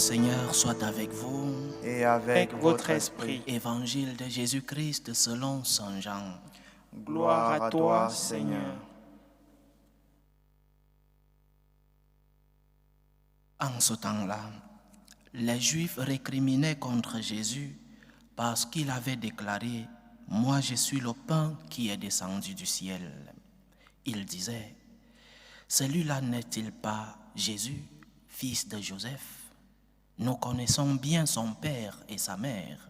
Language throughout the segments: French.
Seigneur soit avec vous. Et avec votre esprit. Évangile de Jésus-Christ selon Saint Jean. Gloire à toi, Seigneur. En ce temps-là, les Juifs récriminaient contre Jésus parce qu'il avait déclaré « Moi, je suis le pain qui est descendu du ciel ». Ils disaient « Celui-là n'est-il pas Jésus, fils de Joseph ? Nous connaissons bien son père et sa mère.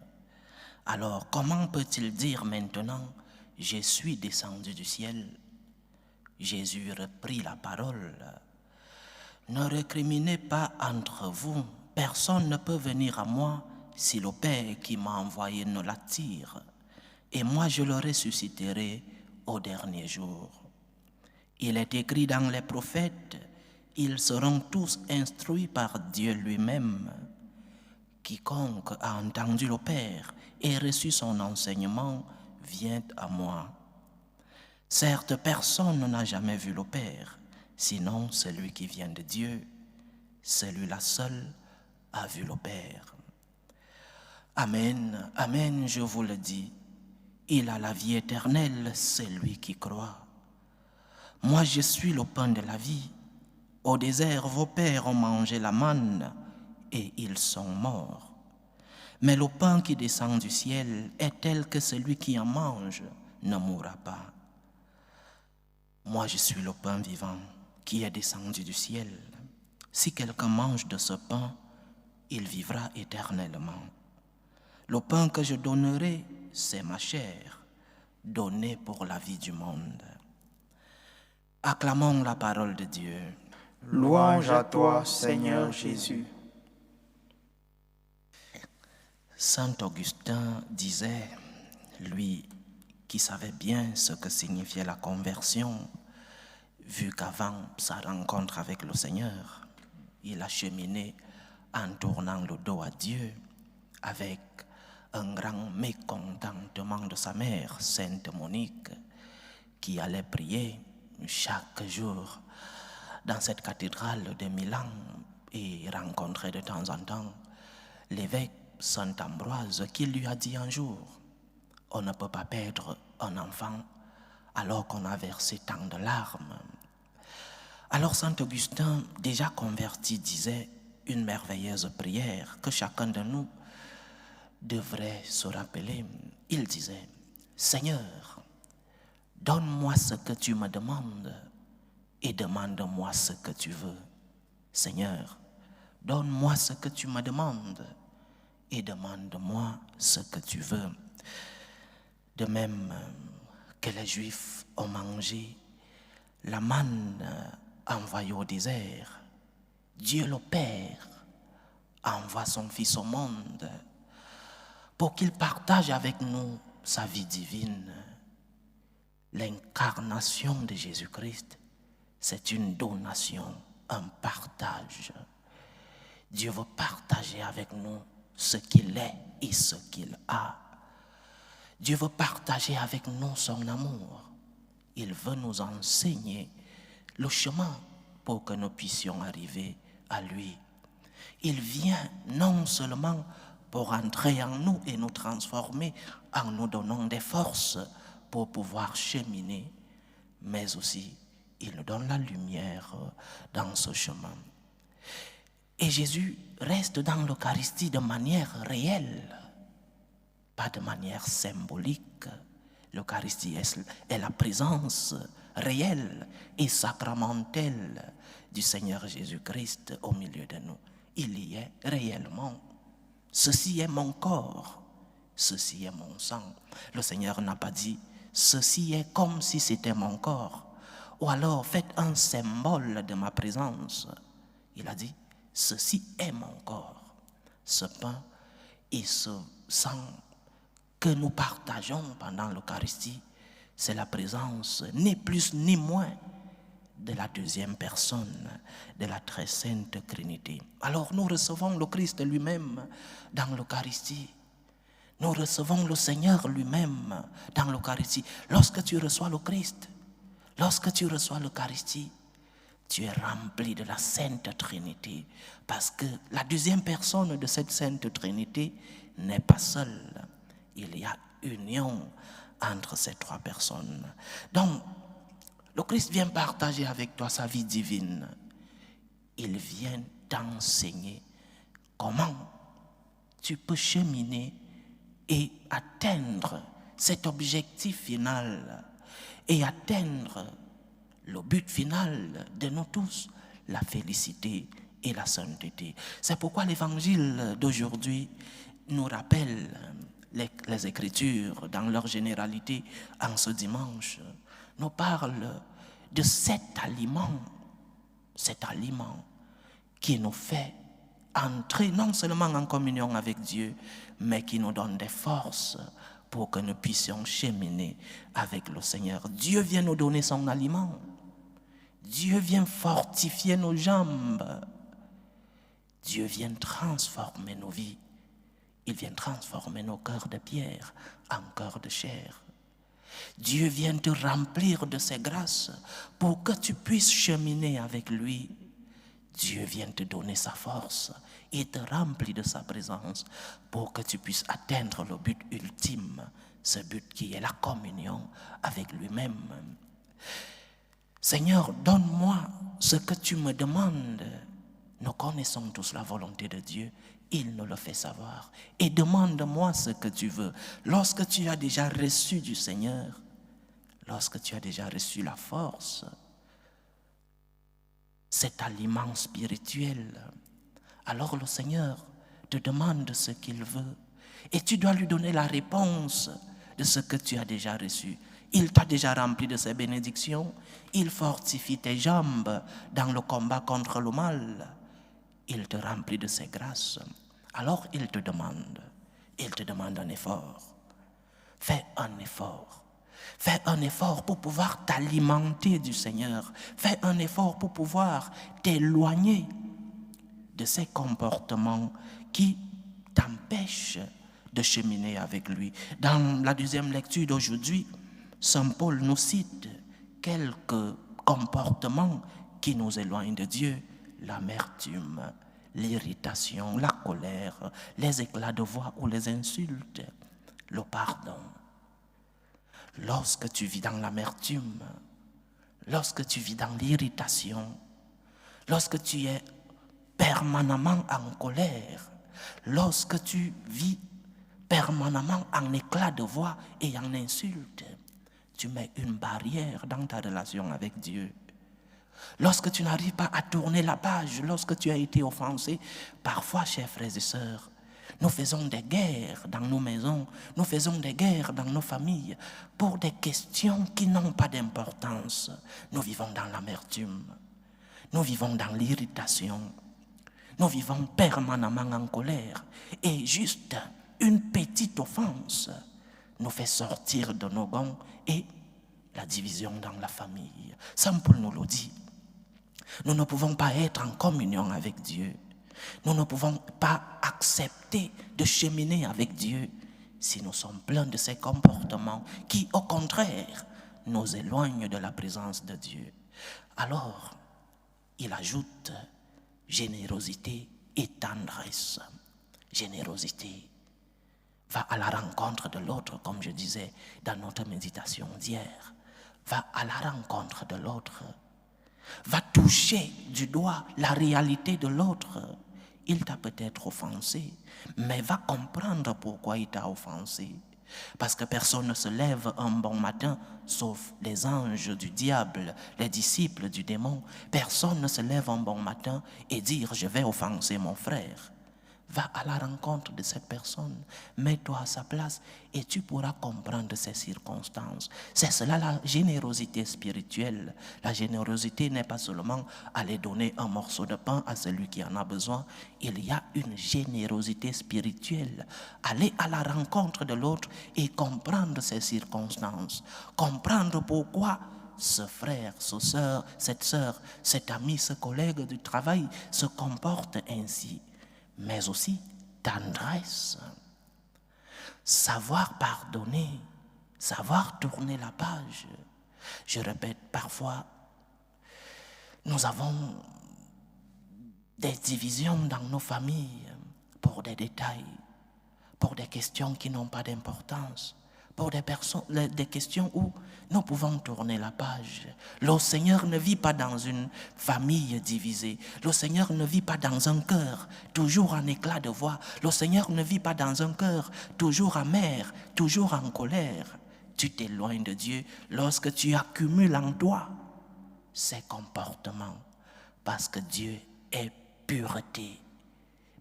Alors, comment peut-il dire maintenant « Je suis descendu du ciel » ? Jésus reprit la parole. Ne récriminez pas entre vous. Personne ne peut venir à moi si le Père qui m'a envoyé ne l'attire. Et moi, je le ressusciterai au dernier jour. Il est écrit dans les prophètes, ils seront tous instruits par Dieu lui-même. Quiconque a entendu le Père et reçu son enseignement vient à moi. Certes, personne n'a jamais vu le Père, sinon celui qui vient de Dieu. Celui-là seul a vu le Père. Amen, amen, je vous le dis. Il a la vie éternelle, celui qui croit. Moi, je suis le pain de la vie. Au désert, vos pères ont mangé la manne et ils sont morts. Mais le pain qui descend du ciel est tel que celui qui en mange ne mourra pas. Moi, je suis le pain vivant qui est descendu du ciel. Si quelqu'un mange de ce pain, il vivra éternellement. Le pain que je donnerai, c'est ma chair, donnée pour la vie du monde. Acclamons la parole de Dieu. Louange à toi, Seigneur Jésus. Saint Augustin disait, lui qui savait bien ce que signifiait la conversion, vu qu'avant sa rencontre avec le Seigneur, il a cheminé en tournant le dos à Dieu avec un grand mécontentement de sa mère, Sainte Monique, qui allait prier chaque jour dans cette cathédrale de Milan et rencontrait de temps en temps l'évêque Saint Ambroise qui lui a dit un jour « On ne peut pas perdre un enfant alors qu'on a versé tant de larmes ». Alors Saint Augustin, déjà converti, disait une merveilleuse prière que chacun de nous devrait se rappeler. Il disait « Seigneur, donne-moi ce que tu me demandes et demande-moi ce que tu veux. Seigneur, donne-moi ce que tu me demandes et demande-moi ce que tu veux. » De même que les Juifs ont mangé la manne envoyée au désert, Dieu le Père envoie son Fils au monde pour qu'il partage avec nous sa vie divine. L'incarnation de Jésus-Christ, c'est une donation, un partage. Dieu veut partager avec nous ce qu'il est et ce qu'il a. Dieu veut partager avec nous son amour. Il veut nous enseigner le chemin pour que nous puissions arriver à lui. Il vient non seulement pour entrer en nous et nous transformer en nous donnant des forces pour pouvoir cheminer, mais aussi il nous donne la lumière dans ce chemin. Et Jésus reste dans l'Eucharistie de manière réelle, pas de manière symbolique. L'Eucharistie est la présence réelle et sacramentelle du Seigneur Jésus-Christ au milieu de nous. Il y est réellement. Ceci est mon corps, ceci est mon sang. Le Seigneur n'a pas dit ceci est comme si c'était mon corps, ou alors faites un symbole de ma présence. Il a dit ceci est mon corps, ce pain et ce sang que nous partageons pendant l'Eucharistie, c'est la présence ni plus ni moins de la deuxième personne de la très sainte Trinité. Alors nous recevons le Christ lui-même dans l'Eucharistie. Nous recevons le Seigneur lui-même dans l'Eucharistie. Lorsque tu reçois le Christ, lorsque tu reçois l'Eucharistie, Tu es rempli de la Sainte Trinité. Parce que la deuxième personne de cette Sainte Trinité n'est pas seule. Il y a union entre ces trois personnes. Donc, le Christ vient partager avec toi sa vie divine. Il vient t'enseigner comment tu peux cheminer et atteindre cet objectif final et atteindre le but final de nous tous, la félicité et la sainteté. C'est pourquoi l'évangile d'aujourd'hui nous rappelle les Écritures dans leur généralité en ce dimanche, nous parle de cet aliment qui nous fait entrer non seulement en communion avec Dieu, mais qui nous donne des forces pour que nous puissions cheminer avec le Seigneur. Dieu vient nous donner son aliment. Dieu vient fortifier nos jambes. Dieu vient transformer nos vies. Il vient transformer nos cœurs de pierre en cœurs de chair. Dieu vient te remplir de ses grâces pour que tu puisses cheminer avec lui. Dieu vient te donner sa force et te remplir de sa présence pour que tu puisses atteindre le but ultime, ce but qui est la communion avec lui-même. Seigneur, donne-moi ce que tu me demandes. Nous connaissons tous la volonté de Dieu. Il nous le fait savoir. Et demande-moi ce que tu veux. Lorsque tu as déjà reçu du Seigneur, lorsque tu as déjà reçu la force, cet aliment spirituel, alors le Seigneur te demande ce qu'il veut. Et tu dois lui donner la réponse de ce que tu as déjà reçu. Il t'a déjà rempli de ses bénédictions. Il fortifie tes jambes dans le combat contre le mal. Il te remplit de ses grâces. Alors il te demande un effort. Fais un effort. Fais un effort pour pouvoir t'alimenter du Seigneur. Fais un effort pour pouvoir t'éloigner de ces comportements qui t'empêchent de cheminer avec lui. Dans la deuxième lecture d'aujourd'hui, Saint Paul nous cite quelques comportements qui nous éloignent de Dieu. L'amertume, l'irritation, la colère, les éclats de voix ou les insultes, le pardon. Lorsque tu vis dans l'amertume, lorsque tu vis dans l'irritation, lorsque tu es permanemment en colère, lorsque tu vis permanemment en éclat de voix et en insulte, tu mets une barrière dans ta relation avec Dieu. Lorsque tu n'arrives pas à tourner la page, lorsque tu as été offensé, parfois, chers frères et sœurs, nous faisons des guerres dans nos maisons, nous faisons des guerres dans nos familles pour des questions qui n'ont pas d'importance. Nous vivons dans l'amertume, nous vivons dans l'irritation, nous vivons permanemment en colère et juste une petite offense nous fait sortir de nos gonds et la division dans la famille. Saint Paul nous le dit. Nous ne pouvons pas être en communion avec Dieu. Nous ne pouvons pas accepter de cheminer avec Dieu si nous sommes pleins de ces comportements qui, au contraire, nous éloignent de la présence de Dieu. Alors, il ajoute générosité et tendresse. Générosité. Va à la rencontre de l'autre, comme je disais dans notre méditation d'hier. Va à la rencontre de l'autre. Va toucher du doigt la réalité de l'autre. Il t'a peut-être offensé, mais va comprendre pourquoi il t'a offensé. Parce que personne ne se lève un bon matin, sauf les anges du diable, les disciples du démon. Personne ne se lève un bon matin et dit « je vais offenser mon frère ». Va à la rencontre de cette personne, mets-toi à sa place et tu pourras comprendre ses circonstances. C'est cela la générosité spirituelle. La générosité n'est pas seulement aller donner un morceau de pain à celui qui en a besoin. Il y a une générosité spirituelle. Aller à la rencontre de l'autre et comprendre ses circonstances. Comprendre pourquoi ce frère, cette sœur, cet ami, ce collègue du travail se comporte ainsi. Mais aussi tendresse, savoir pardonner, savoir tourner la page. Je répète parfois, Nous avons des divisions dans nos familles pour des détails, pour des questions qui n'ont pas d'importance, pour des questions où nous pouvons tourner la page. Le Seigneur ne vit pas dans une famille divisée. Le Seigneur ne vit pas dans un cœur toujours en éclat de voix. Le Seigneur ne vit pas dans un cœur toujours amer, toujours en colère. Tu t'éloignes de Dieu lorsque tu accumules en toi ces comportements, parce que Dieu est pureté.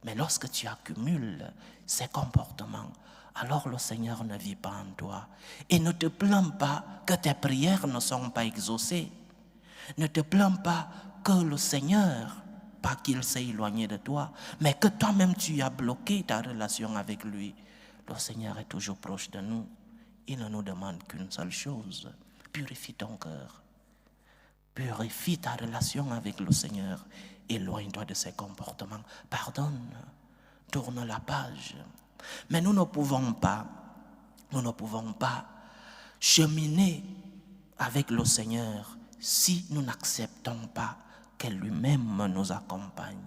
Mais lorsque tu accumules ces comportements, alors le Seigneur ne vit pas en toi. Et ne te plains pas que tes prières ne sont pas exaucées. Ne te plains pas que le Seigneur, pas qu'il s'est éloigné de toi, mais que toi-même tu as bloqué ta relation avec lui. Le Seigneur est toujours proche de nous. Il ne nous demande qu'une seule chose: purifie ton cœur. Purifie ta relation avec le Seigneur. Éloigne-toi de ses comportements. Pardonne. Tourne la page. Mais nous ne pouvons pas cheminer avec le Seigneur si nous n'acceptons pas que lui-même nous accompagne.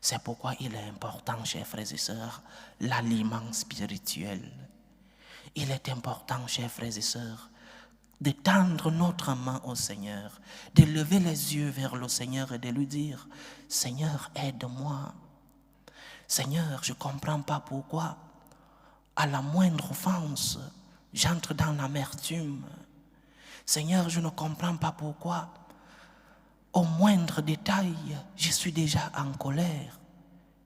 C'est pourquoi il est important, chers frères et sœurs, l'aliment spirituel. Il est important, chers frères et sœurs, de tendre notre main au Seigneur, de lever les yeux vers le Seigneur et de lui dire: Seigneur, aide-moi. Seigneur, je ne comprends pas pourquoi, à la moindre offense, j'entre dans l'amertume. Seigneur, je ne comprends pas pourquoi, au moindre détail, je suis déjà en colère.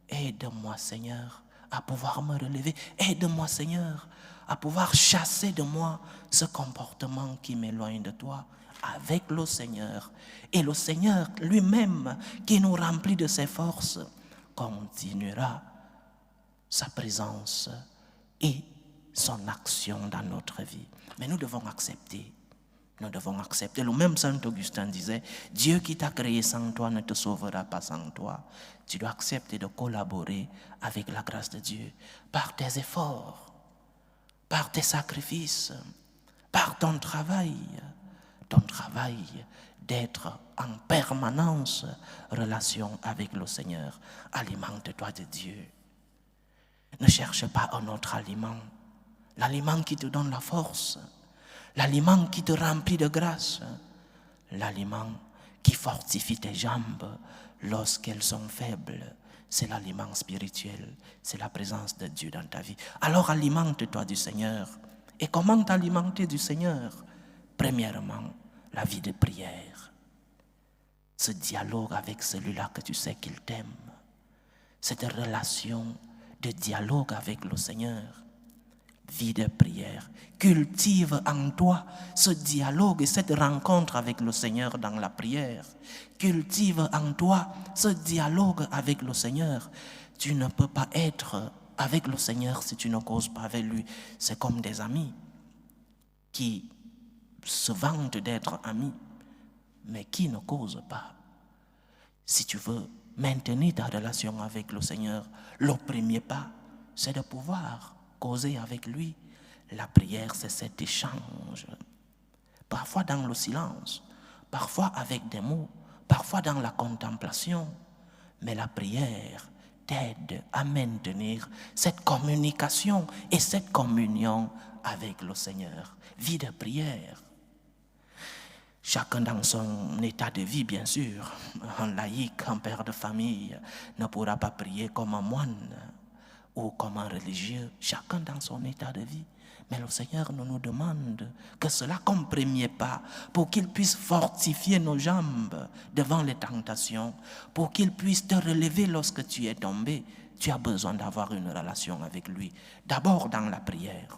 Aide-moi, Seigneur, à pouvoir me relever. Aide-moi, Seigneur, à pouvoir chasser de moi ce comportement qui m'éloigne de toi, avec le Seigneur. Et le Seigneur lui-même, qui nous remplit de ses forces, continuera sa présence et son action dans notre vie. Mais nous devons accepter. Nous devons accepter. Le même Saint Augustin disait: Dieu qui t'a créé sans toi ne te sauvera pas sans toi. Tu dois accepter de collaborer avec la grâce de Dieu par tes efforts, par tes sacrifices, par ton travail d'être en permanence relation avec le Seigneur. Alimente-toi de Dieu. Ne cherche pas un autre aliment. L'aliment qui te donne la force, l'aliment qui te remplit de grâce, l'aliment qui fortifie tes jambes lorsqu'elles sont faibles, c'est l'aliment spirituel, c'est la présence de Dieu dans ta vie. Alors alimente-toi du Seigneur. Et comment t'alimenter du Seigneur? Premièrement, la vie de prière. Ce dialogue avec celui-là que tu sais qu'il t'aime. Cette relation de dialogue avec le Seigneur. Vie de prière. Cultive en toi ce dialogue et cette rencontre avec le Seigneur dans la prière. Cultive en toi ce dialogue avec le Seigneur. Tu ne peux pas être avec le Seigneur si tu ne causes pas avec lui. C'est comme des amis qui se vantent d'être amis, mais qui ne causent pas. Si tu veux maintenir ta relation avec le Seigneur, le premier pas, c'est de pouvoir causer avec lui. La prière, c'est cet échange. Parfois dans le silence, parfois avec des mots, parfois dans la contemplation. Mais la prière t'aide à maintenir cette communication et cette communion avec le Seigneur. Vie de prière. Chacun dans son état de vie, bien sûr. Un laïc, un père de famille ne pourra pas prier comme un moine ou comme un religieux. Chacun dans son état de vie. Mais le Seigneur nous demande que cela comme premier pas, pour qu'il puisse fortifier nos jambes devant les tentations, pour qu'il puisse te relever lorsque tu es tombé. Tu as besoin d'avoir une relation avec lui. D'abord dans la prière.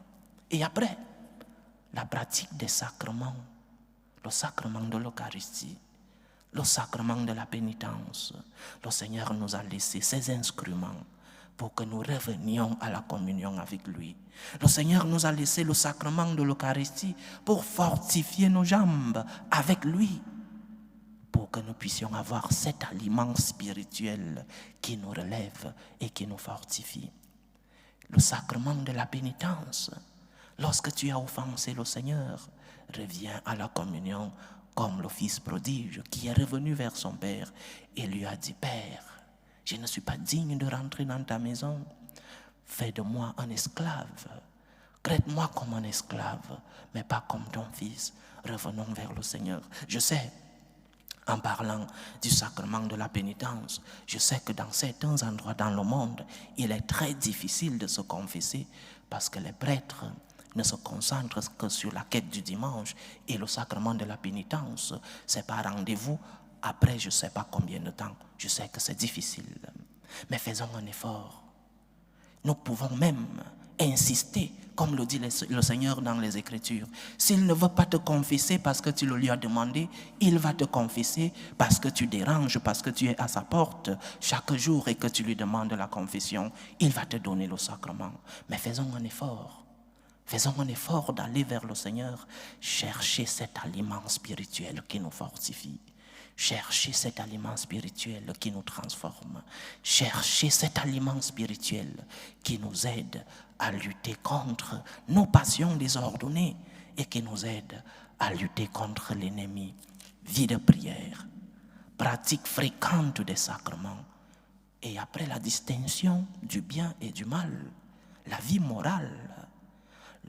Et après, la pratique des sacrements. Le sacrement de l'Eucharistie, le sacrement de la pénitence. Le Seigneur nous a laissé ces instruments pour que nous revenions à la communion avec lui. Le Seigneur nous a laissé le sacrement de l'Eucharistie pour fortifier nos jambes avec lui, pour que nous puissions avoir cet aliment spirituel qui nous relève et qui nous fortifie. Le sacrement de la pénitence. Lorsque tu as offensé le Seigneur, reviens à la communion comme le fils prodige qui est revenu vers son père et lui a dit, Père, je ne suis pas digne de rentrer dans ta maison. Fais de moi un esclave. Traite-moi comme un esclave, mais pas comme ton fils. Revenons vers le Seigneur. Je sais, en parlant du sacrement de la pénitence, je sais que dans certains endroits dans le monde, il est très difficile de se confesser parce que les prêtres ne se concentrent que sur la quête du dimanche et le sacrement de la pénitence, c'est par rendez-vous après je ne sais pas combien de temps. Je sais que c'est difficile, mais faisons un effort. Nous pouvons même insister, comme le dit le Seigneur dans les Écritures. S'il ne veut pas te confesser parce que tu le lui as demandé, il va te confesser parce que tu déranges, parce que tu es à sa porte chaque jour et que tu lui demandes la confession. Il va te donner le sacrement. Mais faisons un effort. Faisons un effort d'aller vers le Seigneur, chercher cet aliment spirituel qui nous fortifie. Chercher cet aliment spirituel qui nous transforme. Chercher cet aliment spirituel qui nous aide à lutter contre nos passions désordonnées et qui nous aide à lutter contre l'ennemi. Vie de prière, pratique fréquente des sacrements et après la distinction du bien et du mal, la vie morale.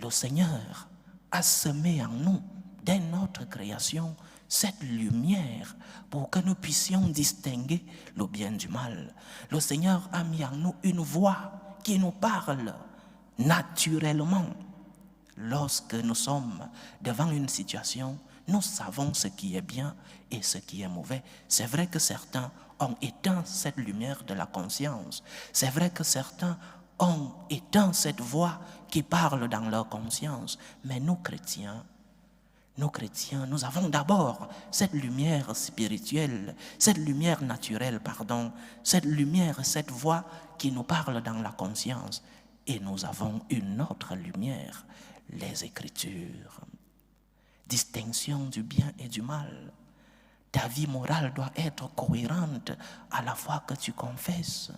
Le Seigneur a semé en nous, dès notre création, cette lumière pour que nous puissions distinguer le bien du mal. Le Seigneur a mis en nous une voix qui nous parle naturellement. Lorsque nous sommes devant une situation, nous savons ce qui est bien et ce qui est mauvais. C'est vrai que certains ont éteint cette lumière de la conscience. C'est vrai que certains ont éteint cette voix qui parle dans leur conscience. Mais nous chrétiens, nous avons d'abord cette lumière spirituelle, cette lumière naturelle, cette lumière, cette voix qui nous parle dans la conscience. Et nous avons une autre lumière, les Écritures. Distinction du bien et du mal. Ta vie morale doit être cohérente à la fois que tu confesses.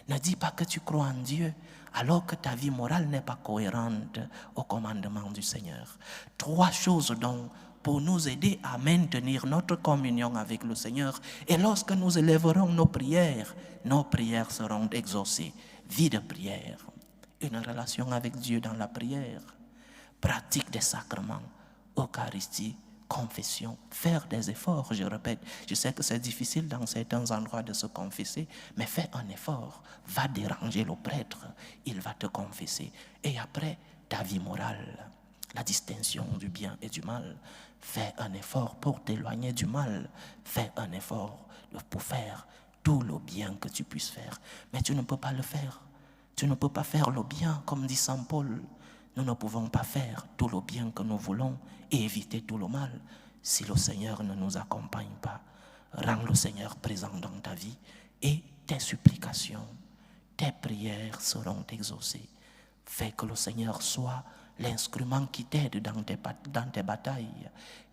Ne dis pas que tu crois en Dieu alors que ta vie morale n'est pas cohérente au commandement du Seigneur. 3 choses donc pour nous aider à maintenir notre communion avec le Seigneur. Et lorsque nous élèverons nos prières seront exaucées. Vie de prière, une relation avec Dieu dans la prière, pratique des sacrements, Eucharistie, confession, faire des efforts, je répète. Je sais que c'est difficile dans certains endroits de se confesser, mais fais un effort. Va déranger le prêtre, il va te confesser. Et après, ta vie morale, la distinction du bien et du mal. Fais un effort pour t'éloigner du mal. Fais un effort pour faire tout le bien que tu puisses faire. Mais tu ne peux pas le faire. Tu ne peux pas faire le bien, comme dit Saint Paul. Nous ne pouvons pas faire tout le bien que nous voulons et éviter tout le mal si le Seigneur ne nous accompagne pas. Rends le Seigneur présent dans ta vie et tes supplications, tes prières seront exaucées. Fais que le Seigneur soit l'instrument qui t'aide dans tes batailles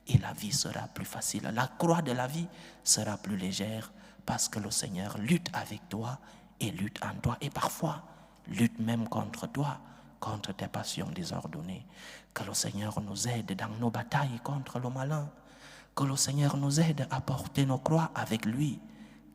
et la vie sera plus facile. La croix de la vie sera plus légère parce que le Seigneur lutte avec toi et lutte en toi et parfois lutte même contre toi, contre tes passions désordonnées. Que le Seigneur nous aide dans nos batailles contre le malin. Que le Seigneur nous aide à porter nos croix avec lui.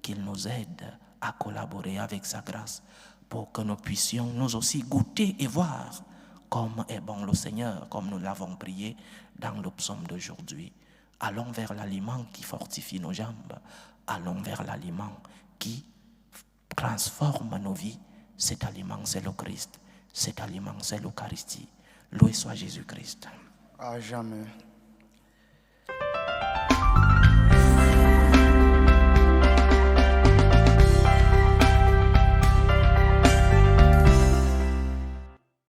Qu'il nous aide à collaborer avec sa grâce pour que nous puissions nous aussi goûter et voir comme est bon le Seigneur, comme nous l'avons prié dans le psaume d'aujourd'hui. Allons vers l'aliment qui fortifie nos jambes. Allons vers l'aliment qui transforme nos vies. Cet aliment, c'est le Christ. Cet aliment, c'est l'Eucharistie. Loué soit Jésus-Christ. À jamais.